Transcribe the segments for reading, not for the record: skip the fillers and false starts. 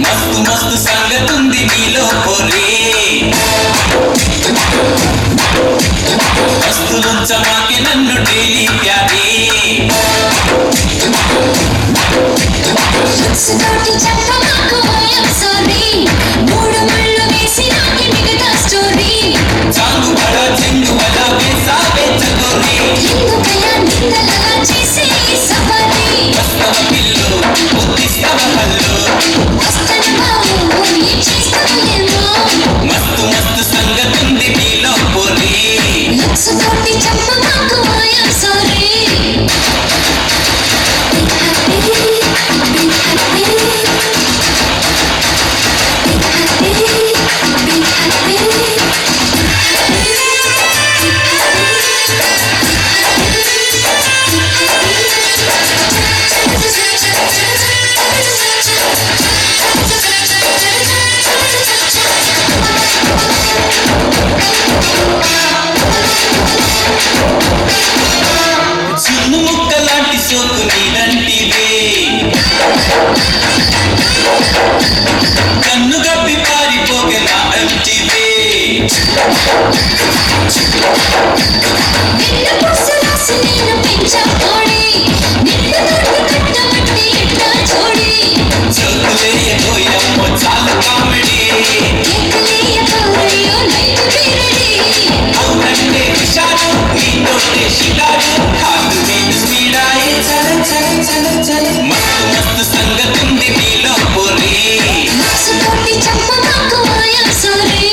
మస్తు మస్తు సంగతుంది నీలో పోరే మస్తులుంచమాకే నన్ను డైలీ ప్యారే తోటి చెప్పమాకు ఐఎమ్ సారీ మూడు ముళ్ళు వేసి నాకి మిగతా స్టోరీ చాంగు బడా చెంగు బడా వేసావే చకోరీ ఎందుకయ్యా నిందలలా చేసే ఈ సఫారీ వస్తవ పిల్లు ముద్దిస్తవ హల్లు వస్తాను బావు ఏం చేస్తావు ఏమో మస్తు మస్తు సంగతుంది నీలో పోరే లక్స్ తోటి చెప్పమాకు ఐఎమ్ సారీ చిన్ను ముక్కలాంటి సోకు నీరంటివే కన్ను గప్పి పారిపోగే నా అంటివే నిన్ను పుసు రాసి నేను పెంచకోడి నిన్ను తోటి కట్టబట్టి ఎట్టా చూడి చదువులేయబోయమ్మో చాలు కామెడీ కేకలేయ కౌరయ్యో నైట్ బీరడి అవునంటే హుషారు నీతోటే షికారు హార్ట్ బీట్ స్పీడాయే చల చల చల చల మస్తు మస్తు సంగతుంది నీలో పోరే లక్స్ తోటి చెప్పమాకు ఐఎమ్ సారీ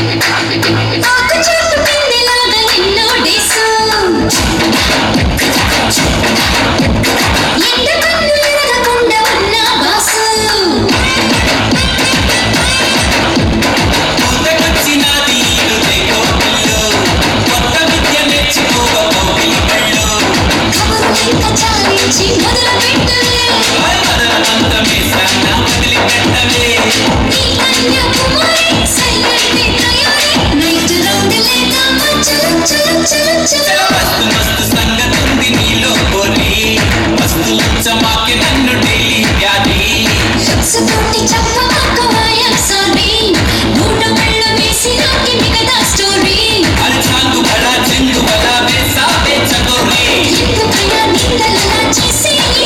ఆకు చాటు పిండిలాగా నిన్నో డేసు ఎండ కన్ను ఎరగకుండా ఉన్న బాసు పూతకొచ్చినది ఈడుతే కోపిల్లు కొత్త విద్య నేర్చుకోవబోగిలి పళ్ళు కబురు ఎంత చాలించి మొదలు పెట్టలే మదనమంతమే సన్న వదిలిపెట్టవే నీ కన్యాకుమారి సైలెంట్ తయారీ నైట్ రౌండ్ లేదామా చలో చలో చలో చలో మస్తు మస్తు సంగతుంది నీలో పోరే మస్తులుంచమాకే నన్ను డైలీ ప్యారీ లక్స్ తోటి చెప్పమాకు ఐఎమ్ సారీ మూడు ముళ్ళు వేసి నాకి మిగతా స్టోరీ అరే చాంగు బడా చెంగు బడా వేసావే చకోరీ ఎందుకయ్యా నిందలలా చేసే ఈ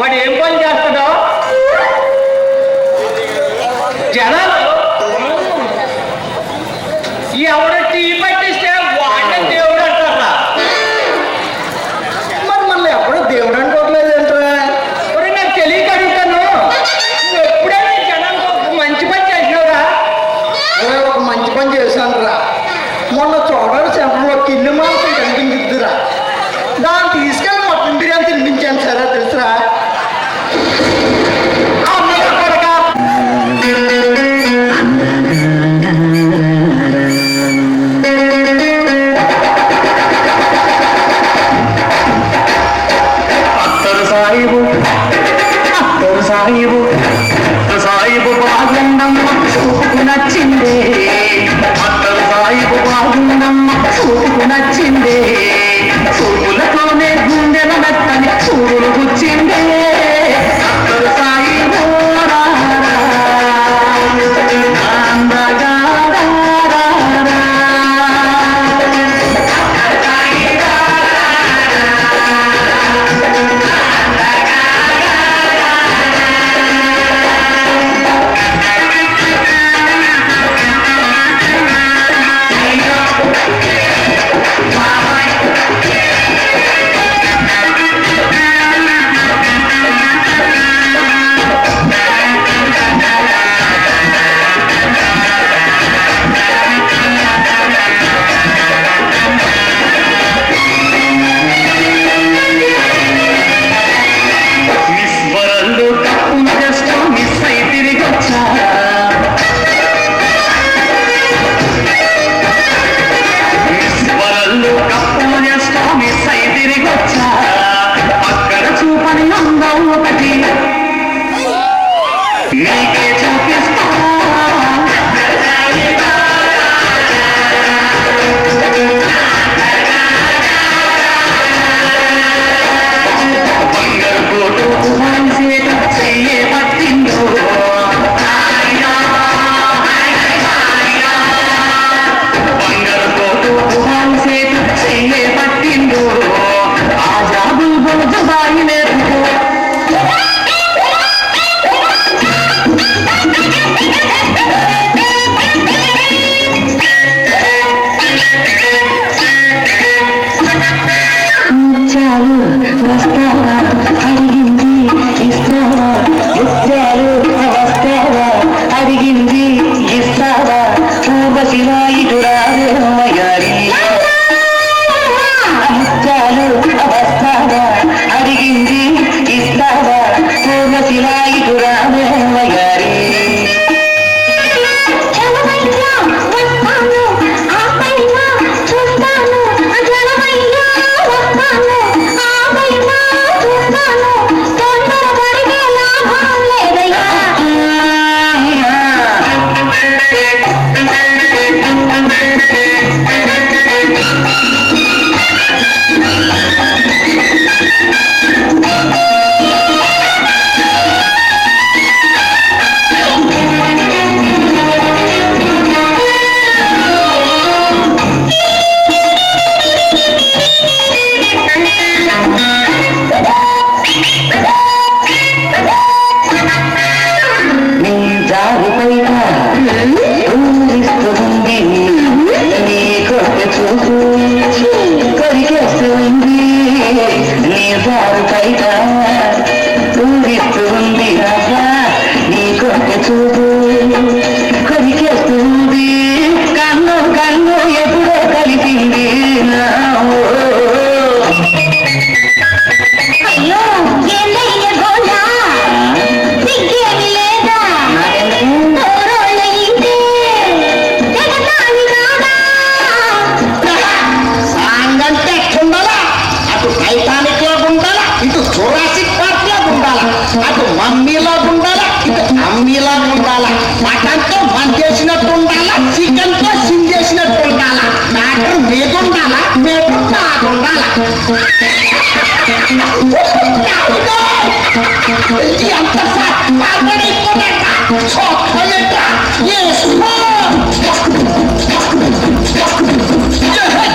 వాడు ఏం పని చేస్తాడో జనాలు ఎవడ టీ పట్టిస్తే వాడే దేవుడు అంటారా? మరి మళ్ళీ ఎప్పుడు దేవుడు అనుకోవట్లేదు ఏంట్రా? మరి నాకు తెలియక అడుగుతాను, నువ్వు ఎప్పుడైనా జనాలకు ఒక మంచి పని చేసినావురా? ఒక మంచి పని చేశాను రా. మొన్న చోడల సెంటర్లో కిల్లు మాంసం కనిపించిద్దురా, దాన్ని తీసుకెళ్ళి మటన్ బిర్యానీ తినిపించాను సరే తెలుసురా. సాయిబు బాగుండమ్మ చూపుకు నచ్చిందే, అత్తరు సాయిబు బాగుండమ్మ చూపుకు నచ్చిందే, చూపులతోనే గుండెల మెత్తని చూరులు గుచ్చిందే. అత్తరు సాయిబు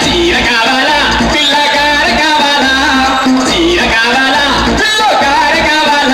చీర కావాలా పిల్లగారు కావాలా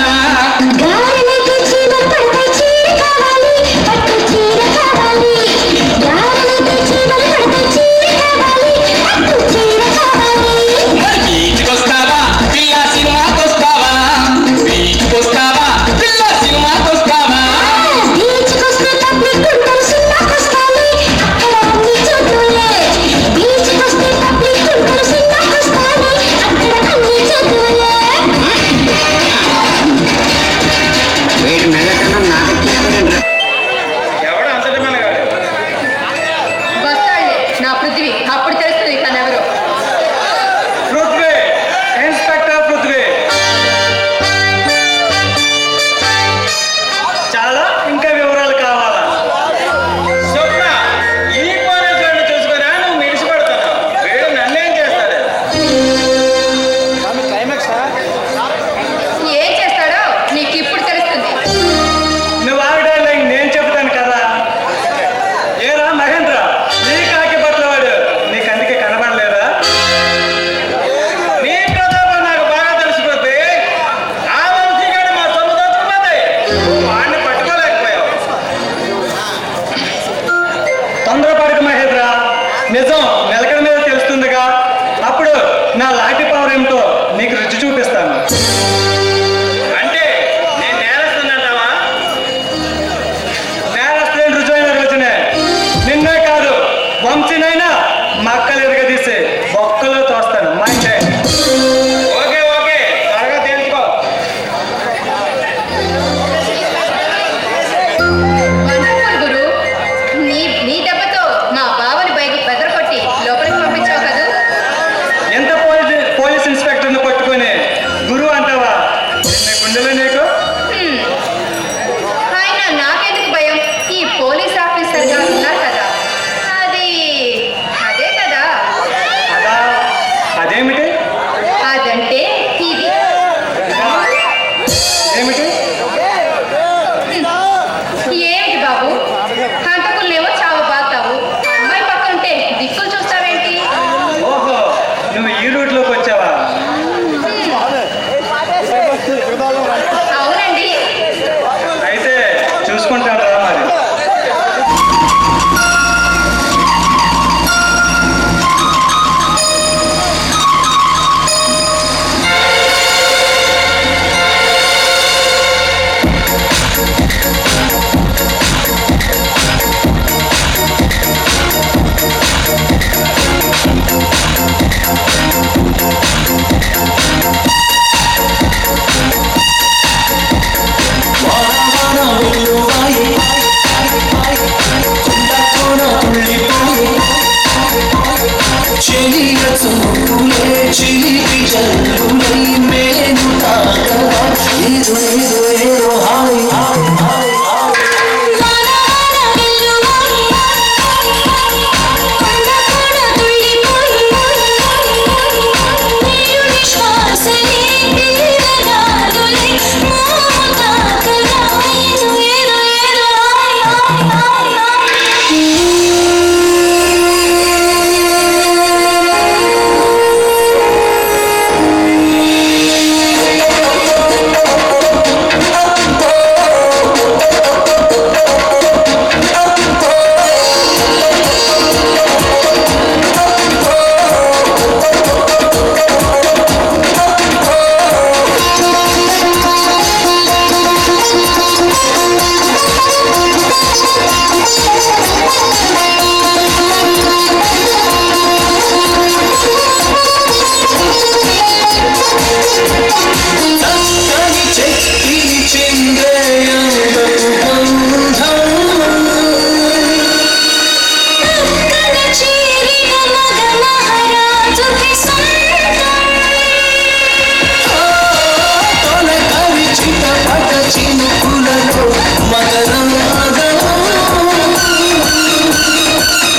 చినుకులలో మకరంగము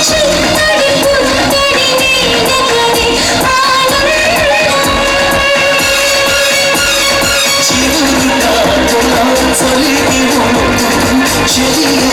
చిత్తడి పుత్తడి నీడగడి చిరునాటులా చలికి చెలియ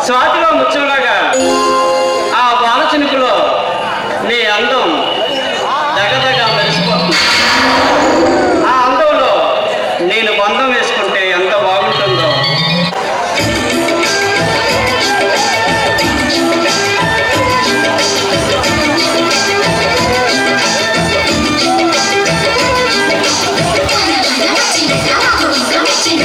స్వాతిలో ముచ్చలాగా ఆ వాన చినుకులో నీ అందం దగదగా మెరిసిపోతుంది. ఆ అందంలో నేను బంధం వేసుకుంటే ఎంత బాగుంటుందో. చిన్న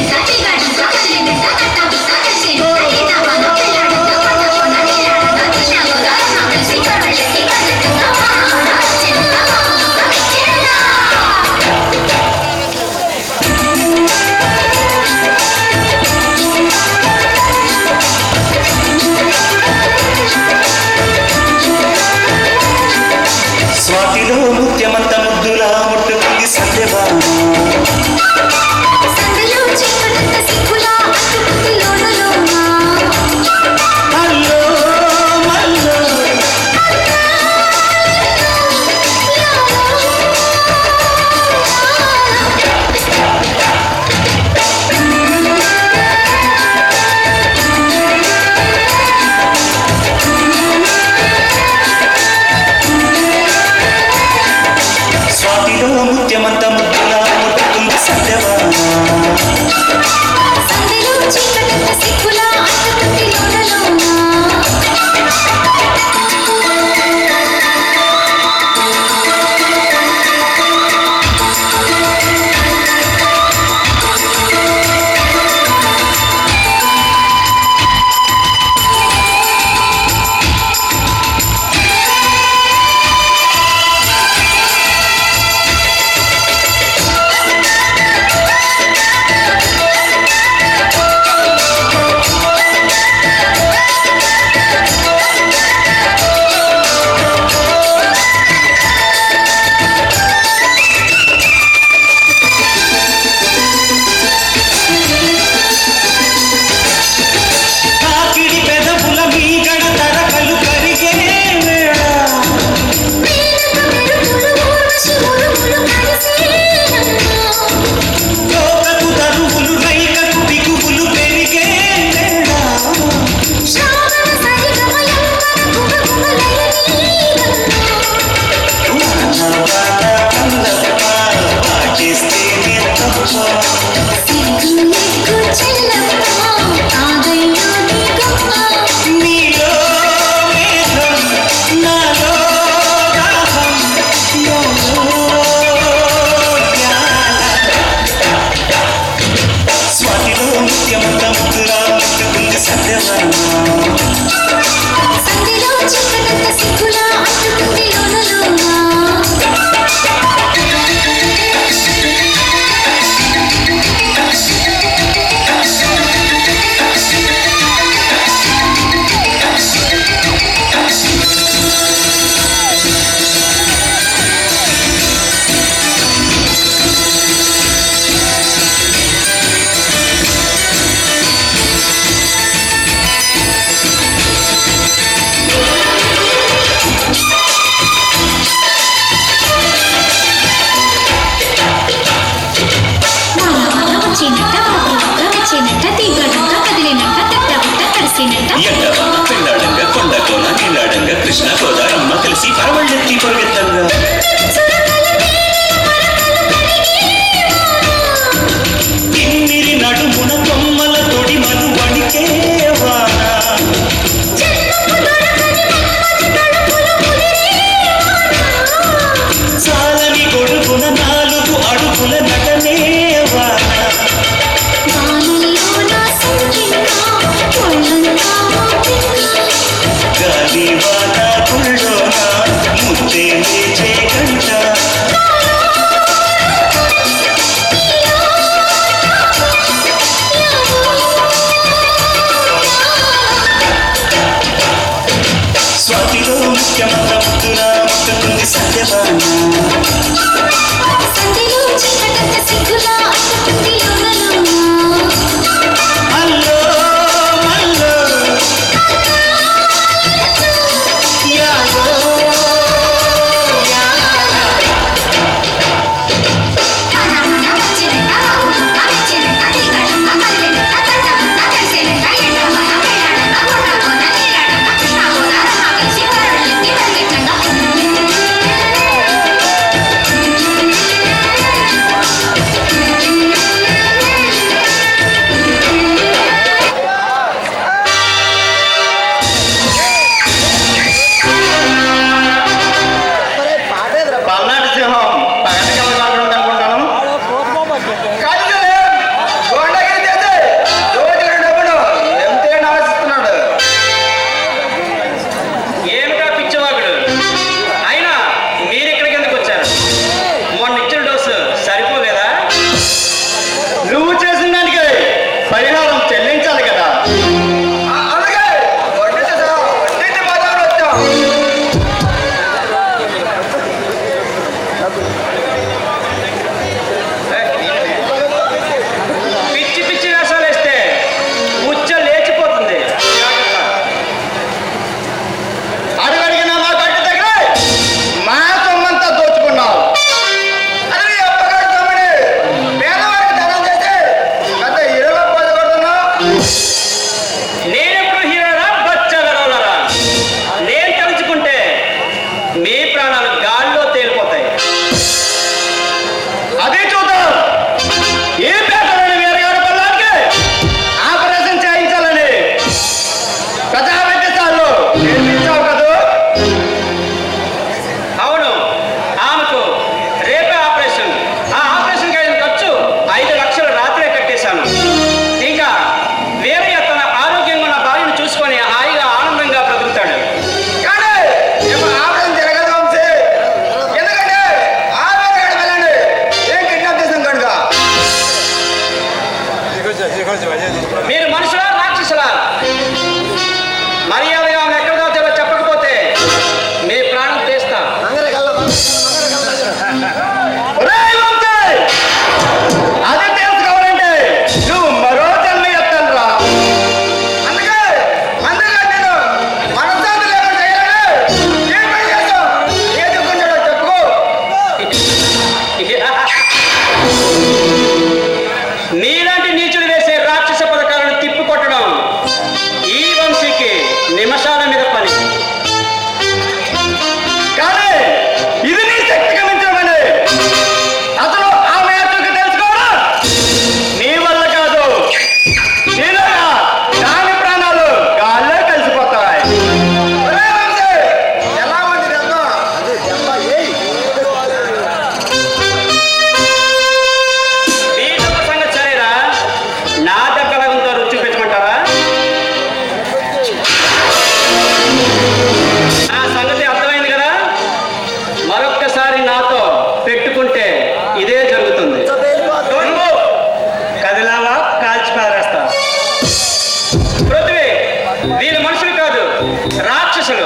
రాక్షసులు.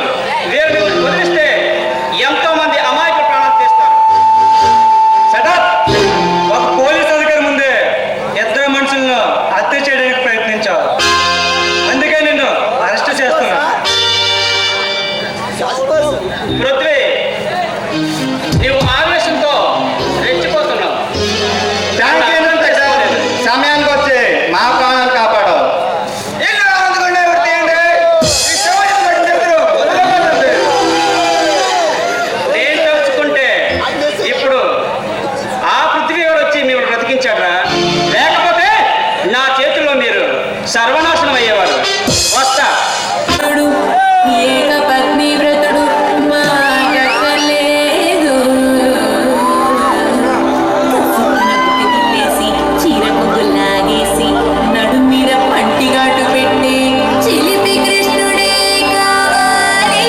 వీరిని వదిలిస్తే ఎంతో మంది అమాయకుల ప్రాణాలు తీస్తారు. సెటప్! ఒక పోలీస్ అధికారి ముందే ఇద్దరు మనుషులను హత్య చేయడానికి ప్రయత్నించావు. అందుకే నిన్ను అరెస్ట్ చేస్తున్నా. పృథ్వీ, నీవు ఆవేశంతో రెచ్చిపోతున్నావు. సమయానికి వచ్చి మా ప్రాణాలు కాపాడు. నేను తలుచుకుంటే ఇప్పుడు ఆ పృథ్వీ గారు వచ్చి మిమ్మల్ని బ్రతికించాడ్రా. లేకపోతే నా చేతుల్లో మీరు సర్వనాశనం అయ్యేవారు. వస్తా. ఏక పత్ని వ్రతుడు మాటలేదు. కసుకునకు చీర ముగ్గులాగేసి నడుమీర పంటిగాటు పెట్టి చిలిపి కృష్ణుడే కావాలి.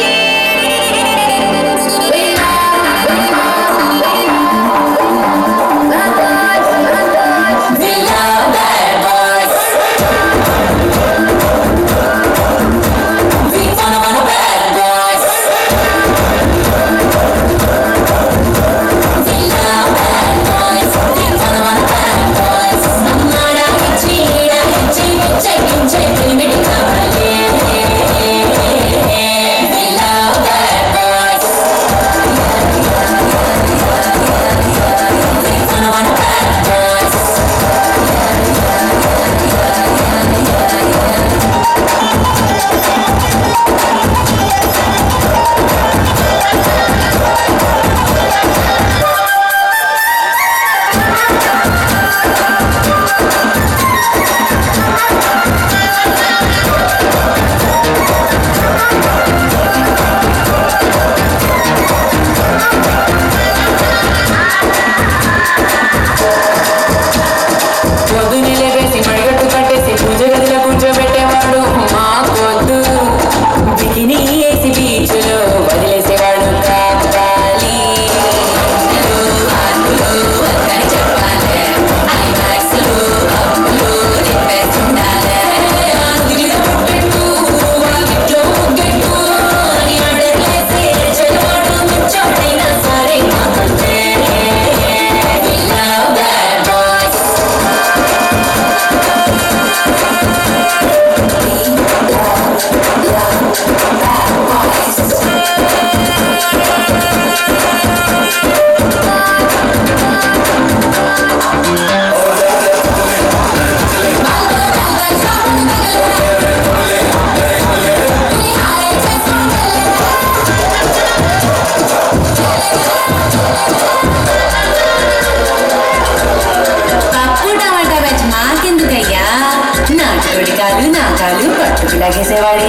లాగేసేవాడే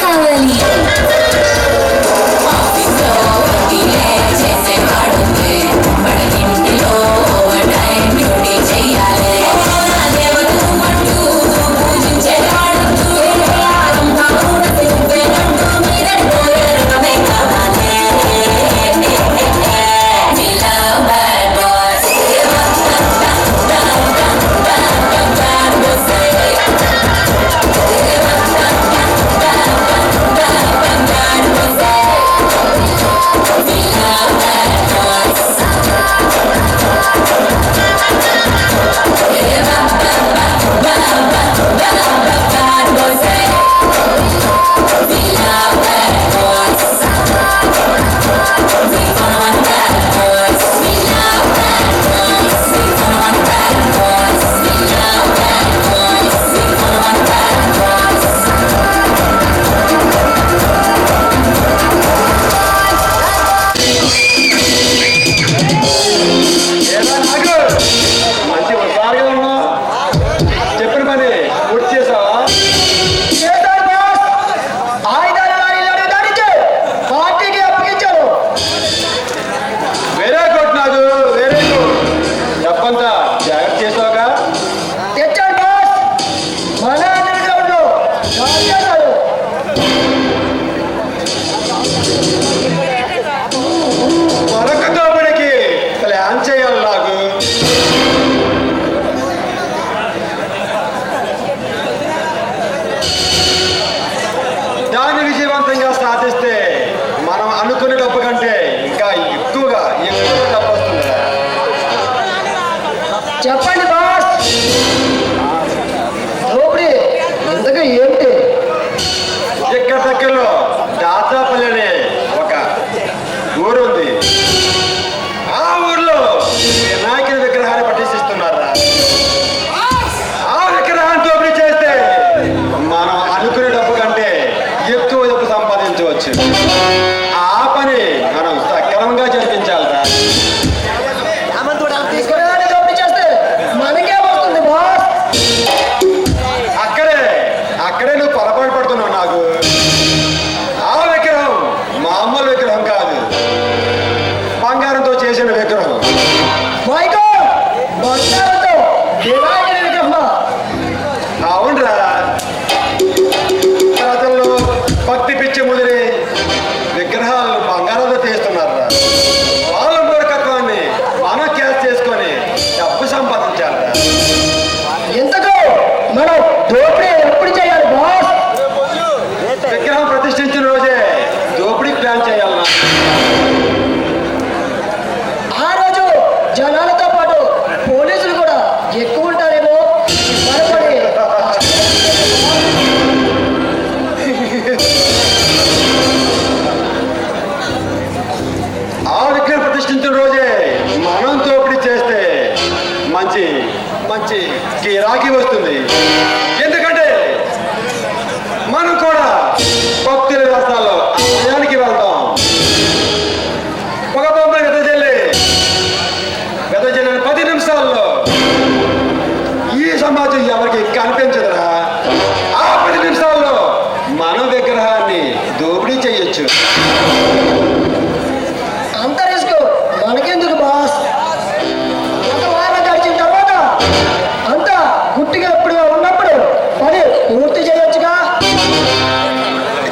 కావాలి.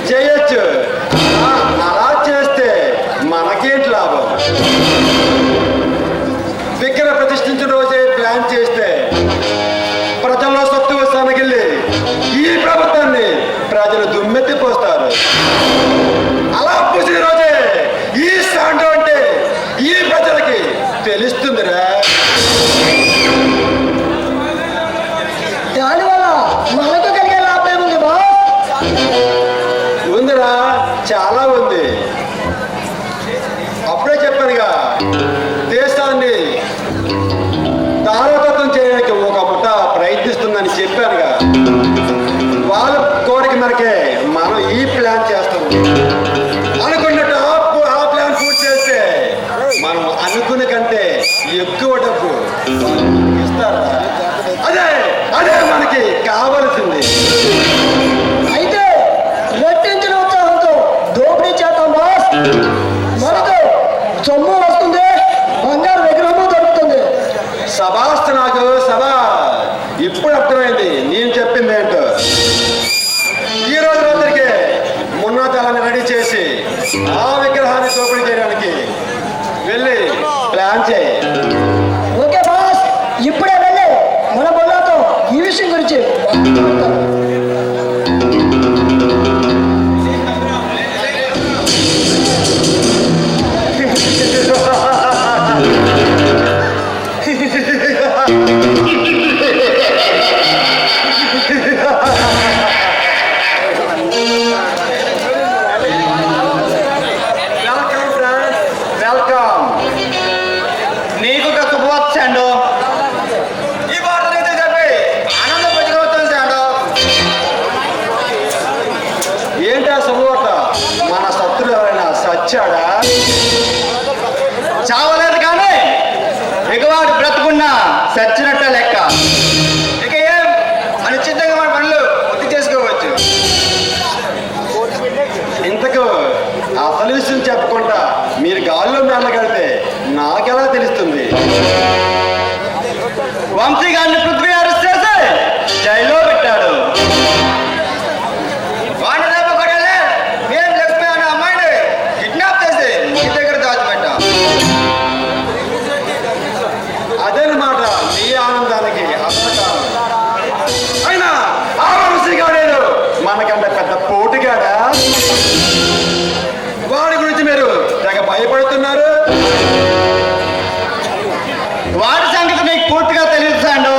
చేయొచ్చు. అలా చేస్తే మనకేంటి లాభం? విగ్రహ ప్రతిష్ఠించిన రోజే ప్లాన్ చేస్తే ప్రజల్లో సొత్తు వస్తానకెళ్ళి ఈ ప్రభుత్వాన్ని ప్రజలు దుమ్మెత్తిపోస్తారు. అలా పూసిన రోజే ఈ సాండ్ అంటే ఈ ప్రజలకి తెలుస్తుందిరా. దానివల్ల మనకు కలిగే లాభం ఏముంది బాస్? ఉందిరా, చాలా ఉంది. అప్పుడే చెప్పానుగా, దేశాన్ని దారోదత్తం చేయడానికి ఒక ముఠ ప్రయత్నిస్తుందని చెప్పానుగా. వాళ్ళ కోరిక మేరకే మనం ఈ ప్లాన్ చేస్తాం. అనుకున్నట్టు ఆ ప్లాన్ పూర్తి చేస్తే మనం అనుకున్న కంటే ఎక్కువ డబ్బు వాళ్ళు మనకి ఇస్తారా? అదే అదే మనకి కావలసింది. అయితే రెట్టించిన ఉత్సాహంతో దోపిడీ చేద్దాం బాస్. మనకు సొమ్ము వస్తుంది, బంగారు విగ్రహము దొరుకుతుంది. సభాస్తు నాకు సభా. ఇప్పుడు అర్థమైంది నేను చెప్పింది ఏంటో. ఈ రోజు రాత్రికి మున్నాతాలని రెడీ చేసి ఆ విగ్రహాన్ని దోపిడీ చేయడానికి వెళ్ళి ప్లాన్ చేయి. ఓకే బాస్, ఇప్పుడే వెళ్ళి మన బొల్లతో ఈ విషయం గురించి వెల్కమ్ ఫ్రెండ్స్, వెల్కమ్. నీకు ఒక శుభవార్త శాండో. ఈ వార్త నీతో చెప్పి ఆనందం పెట్టుకోవచ్చు శాండో. ఏంటా శుభవార్త? మన శత్రువు ఎవరైనా సచ్చాడా? చావలేదు కానీ ఇక వాడు బ్రతుకున్నా సచ్చినట్ట లెక్క. ఇక ఏం అనిశ్చితంగా మన పనులు పూర్తి చేసుకోవచ్చు. ఇంతకు అసలు విషయం చెప్పకుండా మీరు గాల్లో మేళగడితే నాకెలా తెలుస్తుంది? వంశీ గారిని పృథ్వీ అరెస్ట్ చేసి జైల్లో పెట్టాడు. వాడిని రేపు కొట్టాలి. మేము లక్ష్మి అనే అమ్మాయిని కిడ్నాప్ చేసి నీ దగ్గర దాచిపెట్టా. అదనమాట నీ ఆనందానికి అసలు కారణం. అయినా ఆ వంశీగాడేదో మనకంటే పెద్ద పోటుగాడా? వాడి గురించి మీరు తెగ భయపడుతున్నారు. వాడి సంగతి నీకు పూర్తిగా తెలియదు శాండో.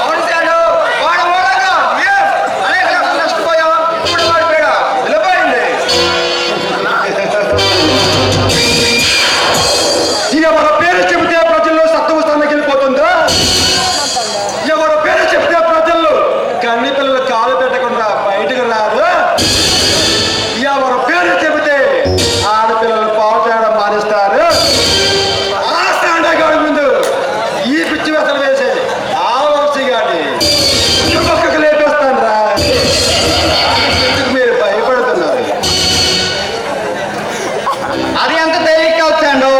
అవును శాండో, వాడు మూలంగా మేము అనేక లక్షలు నష్టపోయాం. ఇప్పుడు వాడి పీడ నిలబడింది. ఎవరి పేరు చెబితే ప్రజల్లో సత్తువ స్థానానికి వెళ్ళిపోతుందా? ఎవరి పేరు చెప్తే ప్రజలు కన్ని పిల్లలు కాలు పెట్టకుండా బయటకు రాదు. ఎవరి పేరు చెబితే ఆడపిల్లలు పావు చేయడం మానేస్తారు. ఆ స్టాండగాడి ముందు ఈ పిచ్చి వెసలు వేసి ఆ వంశీ గాని పక్కకు లేపేస్తాను రా. ఎందుకు మీరు భయపడుతున్నారు? అది ఎంత తేలిక వచ్చాండో.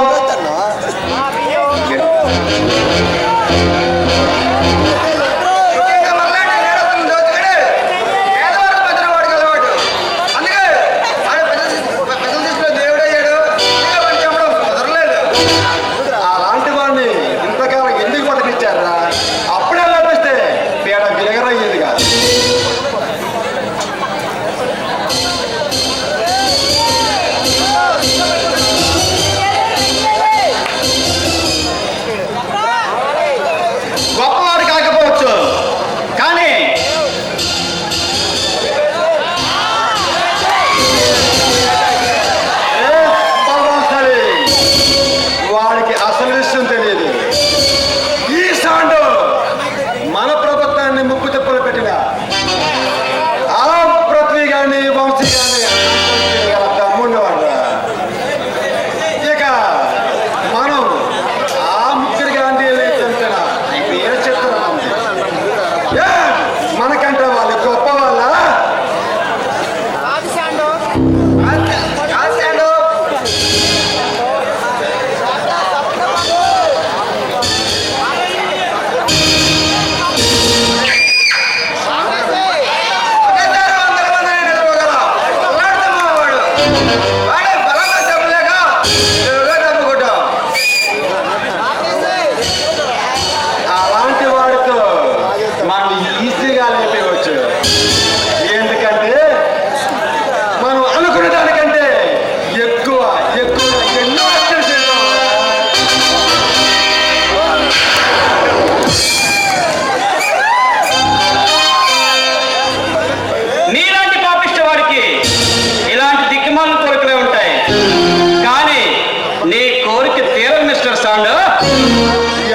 అలాంటి వాడిని ఇంతకాలం ఎందుకు బతికిచ్చారా? అప్పుడే లభిస్తే పీడ గిరగరయ్యేది కాదు.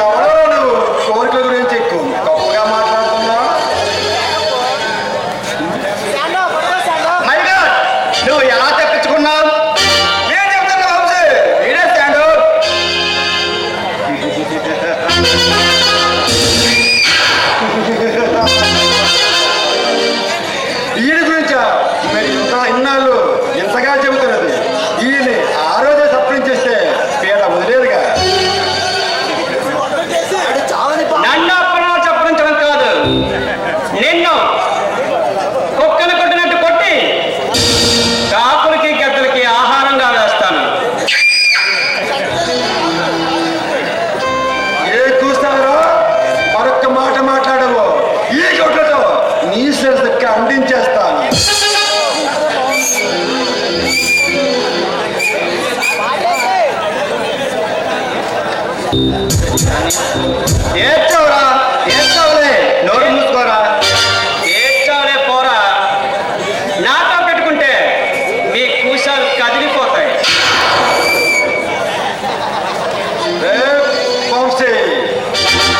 ఎవరో నువ్వు కోరికల గురించి ఎక్కువ గొప్పగా మాట్లాడుతున్నావు. నువ్వు ఎలా తెప్పించుకున్నావు? నేను చెప్తున్నా వంశీ. మీరే స్టాండు. ఈయన గురించా మీరు ఇన్నాళ్ళు ఇంతగా చెబుతున్నది? ఈయన ఆ రోజే సప్పించేస్తే పేద వదిలేదుగా. నన్ను అప్పనాలు చెప్పడం కాదు, నిన్ను కుక్కలు కొట్టినట్టు కొట్టి కాకులకి గద్దలకి ఆహారంగా వేస్తాను. ఏ చూస్తారో మరొక్క మాట మాట్లాడవు, ఈ కొట్లతో నీ శిరస్సుకి అందించేస్తాను. ఏడ్చావురా, ఏడ్చావులే, నోరు మూసుకోరా. ఏడ్చావులే పోరా. నాతో పెట్టుకుంటే మీ కూసాలు కదిలిపోతాయి. రే వంశీ,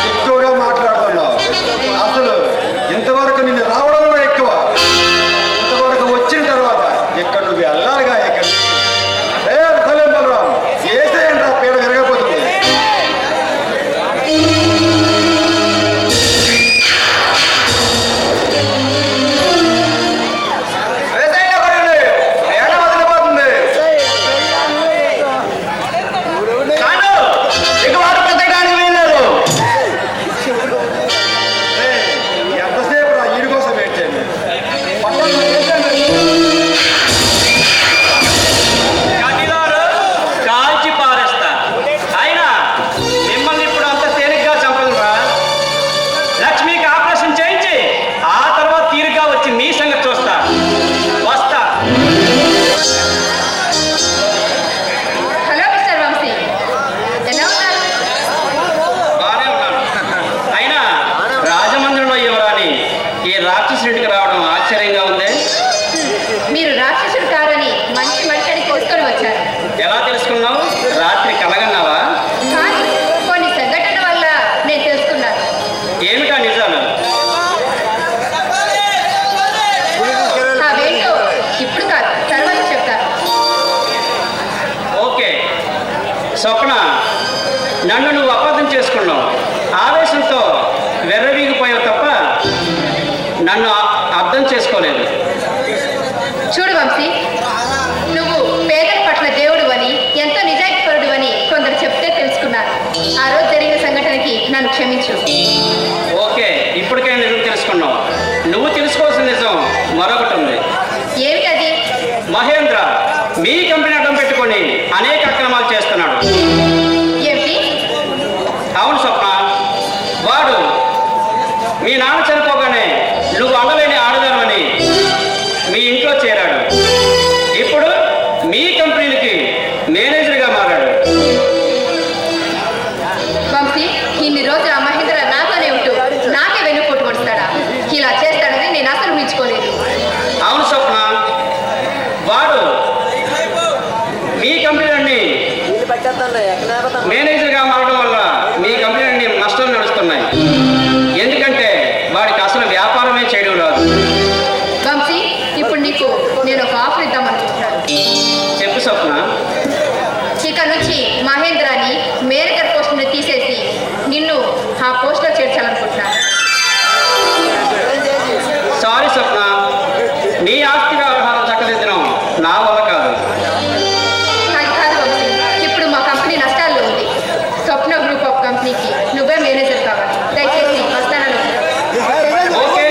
ఎక్కువగా మాట్లాడుతున్నావు. అసలు ఇంతవరకు నిన్ను రావడంలో ఎక్కువ, ఇంతవరకు వచ్చిన తర్వాత ఇక్కడ నువ్వు వెళ్ళాలిగా. ఇక్కడ రే సలేం బలరాం, చేసేయండి, పీడ విరగపోతుంది. కాదు, ఇక వాడు బ్రతకడానికి వీల్లేదు. ఎంతసేపు రా ఈడి కోసం వెయిట్ చేయండి. కటిలారు కాల్చి పారేస్తా. అయినా మిమ్మల్ని ఇప్పుడు అంత తేలిగ్గా చంపదురా. లక్ష్మికి ఆపరేషన్ చేయించి ఆ తర్వాత తీరుగా వచ్చి మీ సంగతి చూస్తా. వస్తా. హలో మిస్టర్ వంశీ, ఎలా ఉన్నారు? బానే ఉన్నాను. అయినా రాజమండ్రిలో యువరాని ఈ రాక్షసుడికి రావడం ఆశ్చర్యంగా ఉంది. మీరు రాక్షసుడు కారని మంచి మనిషిని కోసుకొని వచ్చారు. ఎలా తెలుసుకున్నావు? రాత్రి కలగన్నావా? కానీ కొన్ని సంఘటనల వల్ల నేను తెలుసుకున్నాను. ఏమిటా నిజాలు? అవేంటో ఇప్పుడు కాదు, తర్వాత చెప్తాను. ఓకే స్వప్న, నన్ను నువ్వు అబద్ధం చేసుకున్నావు. ఆవేశంతో వెర్రవీగిపోయావు తప్ప నన్ను అర్థం చేసుకోలేదు. చూడు వంశీ, నువ్వు పేదల పట్ల దేవుడు అని, ఎంతో నిజాయితీపరుడు అని కొందరు చెప్తే తెలుసుకున్నాను. ఆ రోజు జరిగిన సంఘటనకి నన్ను క్షమించు. ఓకే, ఇప్పటికే నిజం తెలుసుకున్నావు. నువ్వు తెలుసుకోవాల్సిన నిజం మరొకటి ఉంది. ఏమిటది? మహేంద్ర మీ కంపెనీ అడ్డం పెట్టుకొని అనేక అక్రమాలు చేస్తున్నాడు. ఏమిటి? అవును స్వప్న, వాడు మీ నాన్న చనిపోగానే నువ్వు అండలేని ఆడదానమని మీ ఇంట్లో చేరాడు. ఇప్పుడు మీ కంపెనీలకి మేనేజర్గా మారాడు. వంశీ, ఇన్ని రోజులు ఆ మహేంద్ర నాతోనే ఉంటూ నాకే వెన్నుపోటు పొడుస్తాడా? ఇలా చేస్తాడని నేను అసలు ఊహించుకోలేదు. అవును స్వప్న, వాడు మీ కంపెనీలన్నీ మేనేజర్గా మారడం వల్ల మీ కంపెనీలన్నీ నష్టాలు నడుస్తున్నాయి. ఎందుకంటే వాడికి అసలు వ్యాపారమే చేయడం రాదు. వంశీ, ఇప్పుడు నీకు నేను ఒక ఆఫర్ ఇద్దామనుకుంటున్నాను. చెప్పు స్వప్న. ఇక నుంచి మహేంద్రాని మేనేజర్ పోస్ట్ నుండి తీసేసి నిన్ను ఆ పోస్ట్లో చేర్చాలనుకుంటున్నాను. సారీ స్వప్న, నీ ఆస్తి వ్యవహారం చక్కదిద్దడం నా వల్ల కాదు. అది కాదు వంశీ, ఇప్పుడు మా కంపెనీ నష్టాల్లో ఉంది. స్వప్న గ్రూప్ ఆఫ్ కంపెనీకి నువ్వే మేనేజర్ కావాలి. దయచేసి వస్తానని. ఓకే,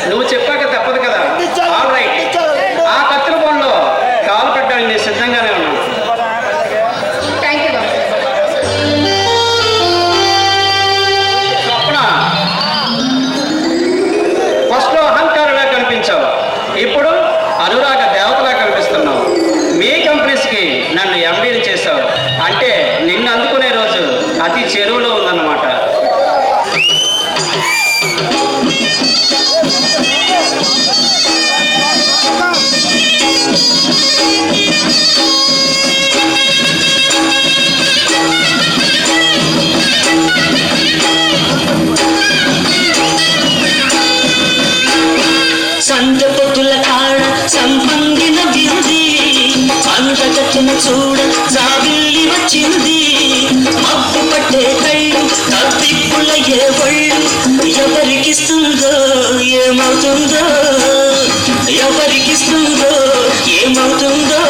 నువ్వు చెప్పాక తప్పదు కదా. ఆల్ రైట్, ఆ కత్తుల పనిలో కాలు పెట్టడానికి నేను సిద్ధంగానే ఉన్నాను. Thank you Vamsi. స్వప్న, ఫస్ట్లో అహంకారంగా కనిపించావు, ఇప్పుడు అనురాగ దేవతలా కనిపిస్తున్నావు. మీ కంపెనీస్కి నన్ను ఎంబీని చేశావు అంటే నిన్ను అందుకునే రోజు అతి చెరువులో ఉందన్నమాట. అందగతిన చూడ జాబిల్లి వచ్చింది మబ్బు పట్టే కళ్ళు తప్పిప్పులయ్యే ఒళ్ళు ఎవరికిస్తుందో ఏమవుతుందో ఎవరికిస్తుందో ఏమవుతుందో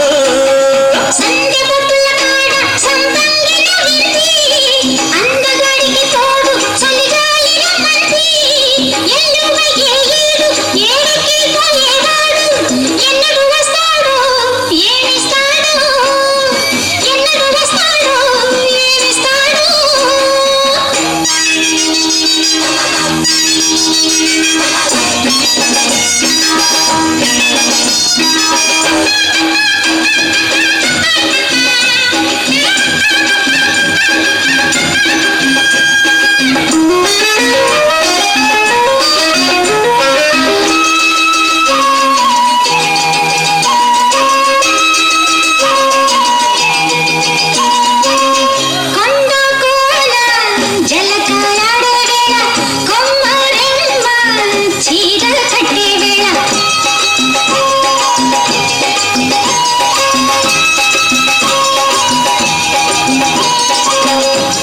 సంధ్య పొట్టుల కాడ సంపంగిన వింది అందగాడికి తోడు చలిగాలిన మంది ఎల్లువయ్యే ఏడు ఏడుకి పోయేవాడు ఎన్నడు వస్తాడో ఏమిస్తాడో ఎన్నడు వస్తాడో ఏమిస్తాడో కొండ కోల జలకాలాడే వేళ కొమ్మరెమ్మ చీర కట్టే వేళ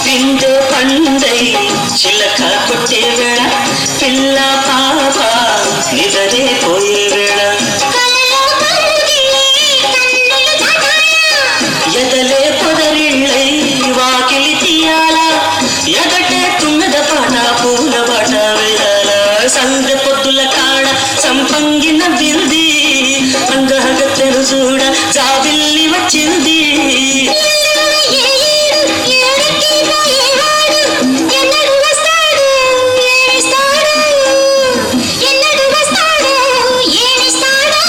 పిండే పండై చిలక కొట్టే వేళ పిల్ల పాప నిదరే పోయే వేళ కలలో కౌగిలి కన్నులు దాటాలా ఎదలే పొదరిళ్ళై వాకిలి తీయాల ఎదటే తుమ్మెద పాట పూల పాట వేయాల సంధ్య పొద్దుల కాడ సంపంగిన బింది అందగత్తెను చూడ జాబిల్లి వచ్చింది ఎల్లువయ్యే ఏడు ఏడుకి పోయేవాడు ఎన్నడు వస్తాడు ఏమిస్తాడు ఎన్నడు వస్తాడు ఏమిస్తాడు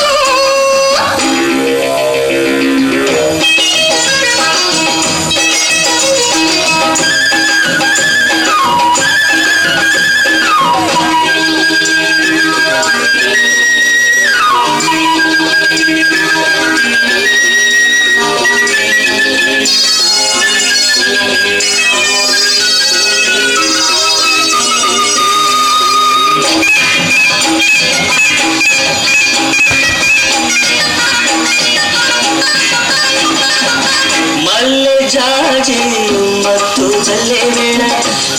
మల్లె జాజి మత్తు చల్లే వేళ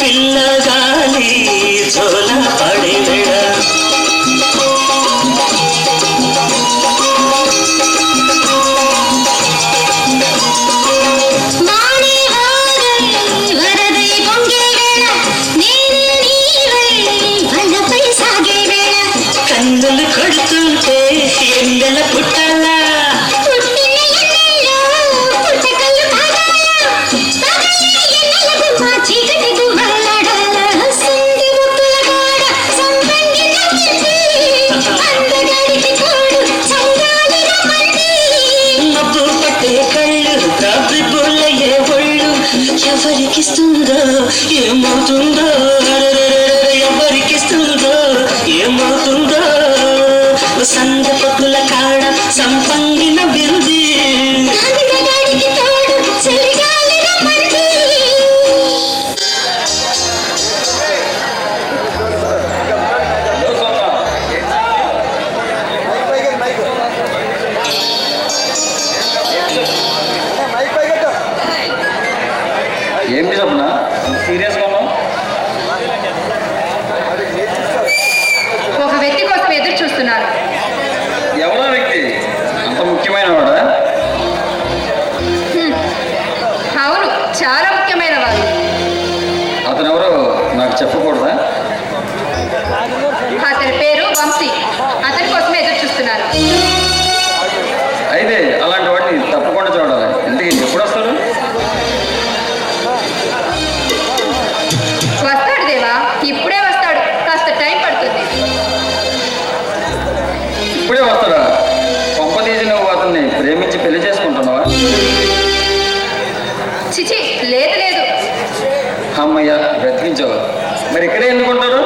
పిల్ల గాలి జోల పడే వేళ మానే వారై వరదై పొంగే వేళ నేను నీవై వలపై సాగే వేళ కన్నులు కొడుతుంటే ఎండల పుట్టాలా పుట్టిన ఎన్నెల్లో పుట్టకల్లు తాగాల పగలే ఎన్నెల గుమ్మ చీకటి గుమ్మలాడాల సంధి ముక్కుల కాడ సంపంగిన వింది అందగాడికి తోడు చంగాలిన మంది మబ్బు పట్టే కళ్ళు రాత్రి పూలయ్యే ఒళ్ళు ఎవరికిస్తుందో ఏమవుతుందో ఎవరికిస్తుందో ఏమవుతుందో సంధ్య పొద్దుల కాడ సంపంగిన బింది అందగాడికి తోడు చలిగాలిన మంది ఏంటి చెప్పనా సీరియస్గా ఉన్నాం ఒక వ్యక్తి కోసం ఎదురు చూస్తున్నాను. ఎవరో వ్యక్తి అంత ముఖ్యమైన వాడా? అవును, చాలా ముఖ్యమైన వారు. అతను ఎవరో నాకు చెప్పకూడదా? అతని పేరు వంశీ. అతని కోసమే ఎదురు చూస్తున్నాను. అయితే అలాంటి వాటిని తప్పకుండా చూడాలి. ఇంతకీ ఎప్పుడు వస్తాడు? వస్తాడు దేవా, ఇప్పుడే వస్తాడు. కాస్త టైం పడుతుంది. ఇప్పుడే వస్తాడా? పంపదీసి నువ్వు అతన్ని ప్రేమించి పెళ్లి చేసుకుంటున్నావా? చిచి, లేదు లేదు. అమ్మయ్య, బ్రతికించావు. మరి ఇక్కడే ఎందుకుంటారు?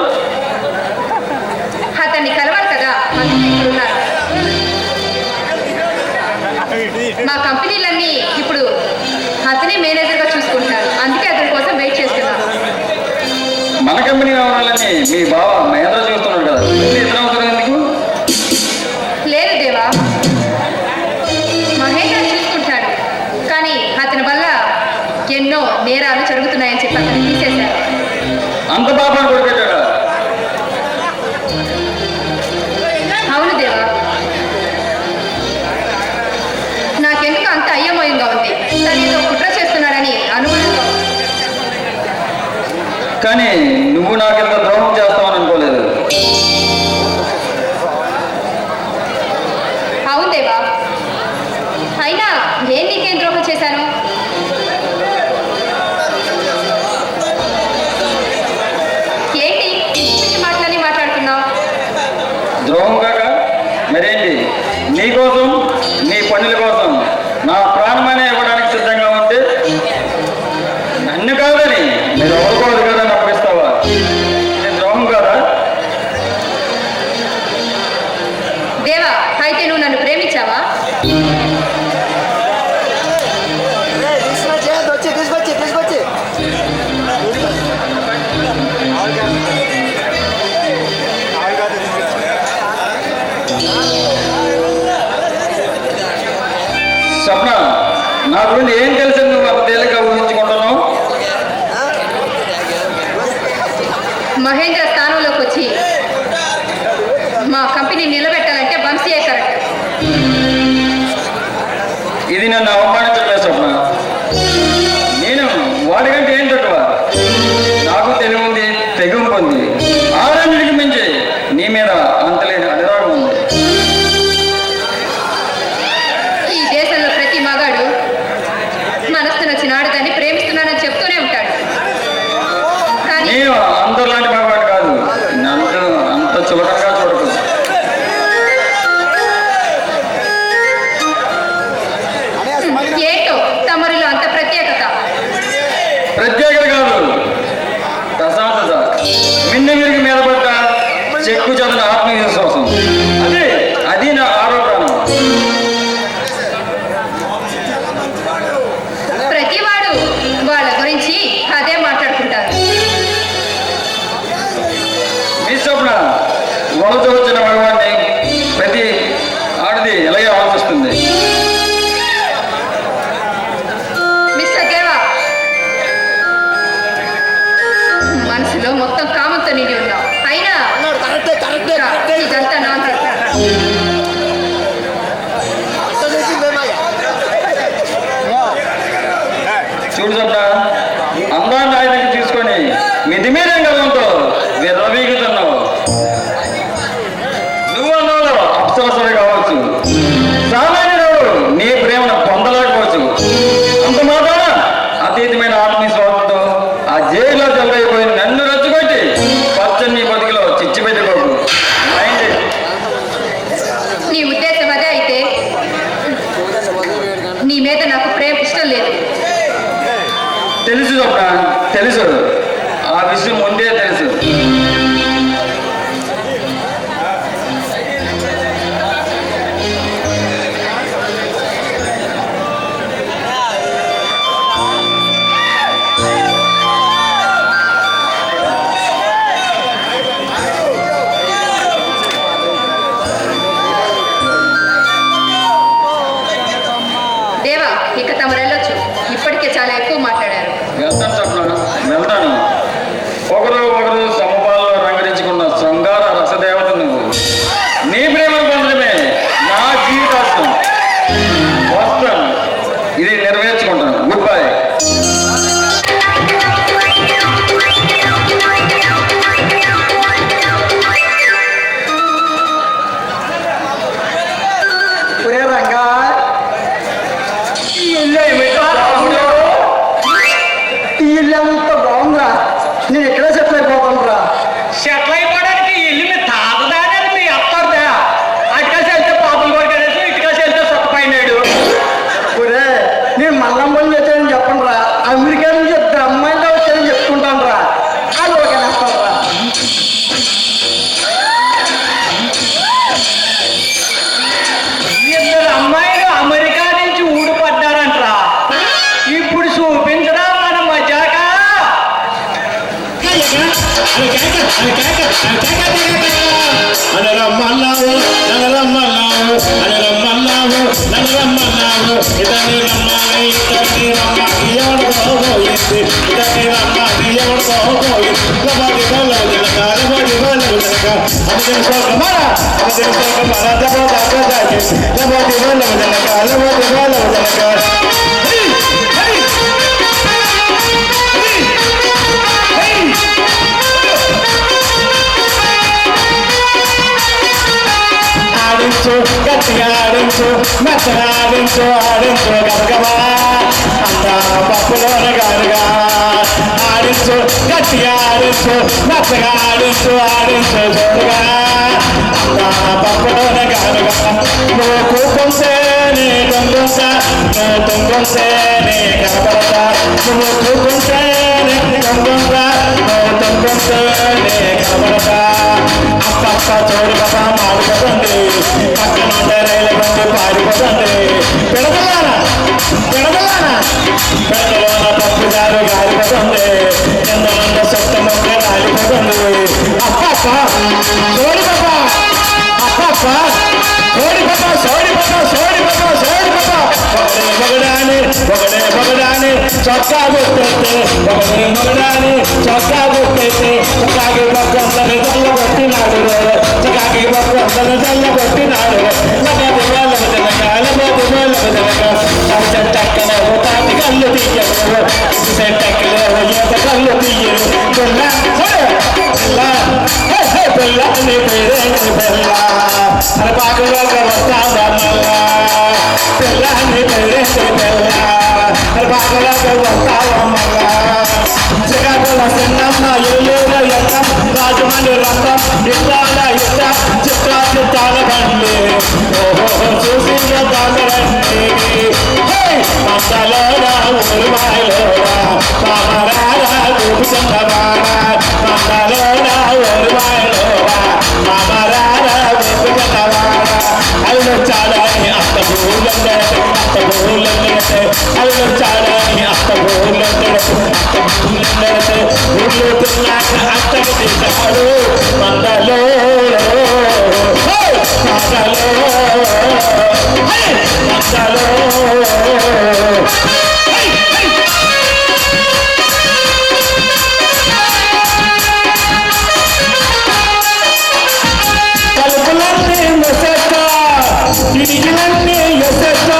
అతన్ని కలవాలి కదా, అందుకే ఇక్కడ ఉన్నారు. మా కంపెనీలన్నీ ఇప్పుడు అతనే మేనేజర్గా చూసుకుంటున్నారు. అందుకే అతని కోసం వెయిట్ చేస్తున్నాను. మన కంపెనీ కావాలని మీ బావ మహేంద్ర చూస్తున్నాడు కదా, ఇద్దరు అవుతారు ఎందుకు? లేదు దేవా, మహేంద్ర చూసుకుంటాడు. పక్కన తీసేశారు. అంత పాపాన్ని కొడుకెట్టాడా? అవును దేవా, నాకెందుకు అంత అయ్యమోయంగా ఉంది. తను ఏదో కుట్ర చేస్తున్నాడని అనుమానంగా ఉంది. కానీ నువ్వు నాకెంత ద్రోహం చేస్తావని అనుకోలేదు. అవును దేవా, అయినా నేను నీకేం ద్రోహం చేశాను? ఏంటి పిచ్చి మాటలని మాట్లాడుతున్నావు? ద్రోహం కాక మరేంటి? నీ కోసం, నీ పనుల కోసం నా ప్రాణమైనా ఇవ్వడానికి సిద్ధంగా ఉంటే నన్ను కాదని మీరు ఎవరుకోదు కదా అప్పగిస్తావా? ఇది ద్రోహం కాదా? దేవా, అయితే నువ్వు నన్ను ప్రేమించావా? తీసుకొచ్చి స్వప్న, నా గురించి ఏం తెలిసి నువ్వు అంత తేలిక ఊహించుకుంటున్నావు? మహేంద్ర స్థానంలోకి వచ్చి మా కంపెనీ నిలబెట్టాలంటే వంశీయే కరెక్ట్. ఇది నన్ను అవమానించట్లేదు స్వప్న. నేను వాడికంటే ఏం తక్కువ? నాకు తెలివి ఉంది, తెగింపు ఉంది. ఆరంజుడికి మించి నీ మీద అంతలేని అనురాగం ఉంది. ఈ దేశంలో ప్రతి మగాడు మనస్సు నచ్చిన ఆడదాన్ని ప్రేమిస్తున్నానని చెప్తూనే ఉంటాడు. కానీ నేను అందరిలాంటి మగవాడు కాదు. నన్ను అంత చులకంగా చూడకు. ఏంటో తమరిలో అంత ప్రత్యేకత? ప్రత్యేకత కాదు, ప్రశాంతత. మిన్నగిరికి మీద పడ్డ చెక్కు చదివిన ఆత్మవిశ్వాసం. అది నా ఆరోపణ. ప్రతివాడు వాళ్ళ గురించి అదే మాట్లాడుకుంటారు. మీ స్వప్న, వలస వచ్చిన భగవాన్ని ప్రతి ఆడది ఎలాగే ఆలోచిస్తుంది. మిస్టర్ దేవా, మనసులో మొత్తం కామంతో నిండి ఉన్నావు. అయినా ఇదంతా నాన్సెన్స్. చూడు స్వప్న, అందాన్ని ఆయనకి తీసుకొని మితిమీరే గర్వంతో విర్రవీగుతున్నావు. నువ్వు అన్నావు అప్సరసలు కావచ్చు, సామాన్యుడు నీ ప్రేమను పొందలేకపోవచ్చు. అంత మాత్రాన అతీతమైన ఆత్మవిశ్వాసంతో ఆ జైల్లో జల్లైపోయి నన్ను రచ్చుకొట్టి పచ్చని బతికిలో చిచ్చి పెట్టుకోకు. నీ ఉద్దేశం అదే అయితే నీ మీద నాకు ప్రేమ ఇష్టం లేదు. తెలుసు స్వప్న, తెలుసు. ఆ విషయం ముందే తెలుసు. దేవా, ఇక తమరు వెళ్ళొచ్చు. ఇప్పటికే చాలా ఎక్కువ మాట్లాడారు. వెళ్తాను స్వప్న, వెళ్తాను. ఒకరు రమ్మన్నావు నన్ను రమ్మన్నావు అని రమ్మన్నావు నన్ను రమ్మన్నావు ఇతన్ని రమ్మాలి ఇతన్ని రమ్మాలి ఎవడు పోయింది ఇతన్ని రమ్మాలి ఎవడు పోయింది లబడి బలవు జనక లబడి బలవు జనక అమదిన సోకమారా లబడి బలవు జనక లబడి బలవు జనక ఆడించు గట్టిగా ఆడించు మెత్తగా ఆడించు ఆడించు గబగబా అంతా పప్పులోన గారుగా ఆడించు గట్టిగా ఆడించు మెత్తగా ఆడించు ఆడించు జోరుగా అంతా పప్పులోన గారుగా నువ్వు కూకుంటే నీ దొంగుంటా నువ్వు దొంగుంటే నీ కనబడతా నువ్వు కూకుంటే నీ దొంగుంటా నువ్వు దొంగుంటే నీ కనబడతా అప్ప చోరు కదా మాడిపోతుంది పక్కన రైలు బండి పారిపోతుంది పెడదలాన పెడదలోన పప్పుదారు గాలిపోతుంది ఎందనంద సొంత మొక్క రాలిపోతుంది అప్ప సోడి పాప అప్ప సోడి పాప సోడి పాప సోడి పాప సోడి పాప ఒకడే మగడాని చొక్కా గుర్తైతే ఒకడే మగడాని చొక్కా గుర్తైతే చొక్కాకి పక్కంతని చల్లగొట్టినాడు చొక్కాకి పక్కంతని చల్లగొట్టినాడు చెట్టక్కన తాటి కళ్ళు తీయరు చెట్టక్కలో ఈత కళ్ళు తీయరు పిల్లని పేరేంటి పిల్ల అని పాకలోకి వస్తావా మళ్ళా పిల్లని పేరేంటి పిల్ల అని పాకలోకి వస్తావా మళ్ళా శ్రీకాకుళ చిన్నమ్మ ఏలూరు ఎన్నం రాజమండ్రి రథం ఇట్టాల ఇట్ట చిత్రాల బండి ఓహో చూసి రండి మందలోన ఊరుమాయలోనా మామరారా గోపుచందమారా మందలోన ఊరుమాయలోనా మామరారా గోపుచందమారా అల్లు చాలని అత్త పూలంటే అల్లు చాలని అత్త పూలంటే ఊళ్ళో తిన్నాక అత్తకు తీశాడు మందలో కలుపులన్నీ మొసెట్ట కిటికీలన్నీ ఎసెట్ట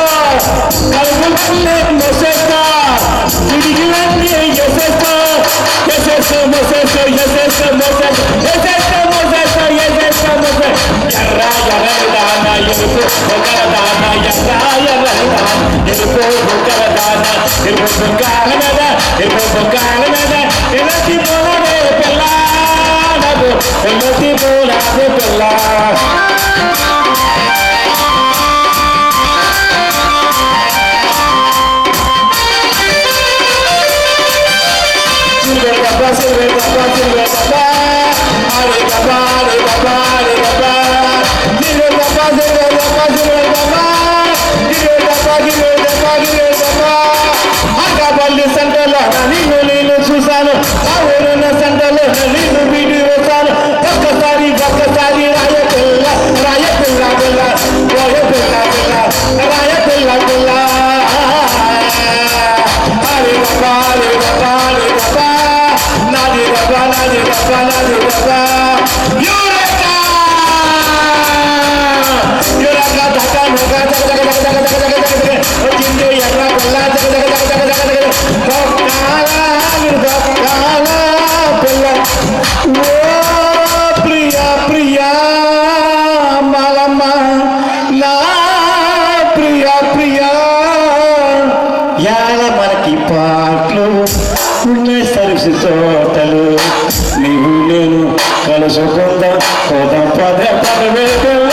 కలుపులన్నీ మొసెట్ట కిటికీలన్నీ ఎసెట్ట ఎసెట్ట మొసెట్ట ఎసెట్ట మొసెట్ట ఎసెట్ట మొసెట్ట ఎసెట్ట మొసెట్ట ఎర్ర ఎర్రదాన ఎరుపు ఒకరదాన ఎర్ర ఎర్రదాన ఎరుపు ఒకరదాన ఎరుపు బొంగాలనద ఎరుపు బొంగాలనద ఎలటి పోలే పిల్ల ఎలటి పోలే పిల్ల అంగపల్లి సంటలో నీళ్ళు చూశాను ఆ ఊరున్న సంటలో నీళ్ళు వీడి వేశాను ఒక్కసారి రాయ పిల్ల రాయ పిల్ల పిల్ల రాయ పిల్ల పిల్ల రాయ పిల్ల పిల్ల హరి బాబా నాది బాబా వచ్చింది ఎర్ర పిల్ల పిల్ల ఓ ప్రియా ప్రియా మలమ్మ నా ప్రియా ప్రియా యాల మనకి పాటలు ఉన్నాయి సరుసు తోటలు నీవు నేను కలుసుకుందాం పోదాం పద పద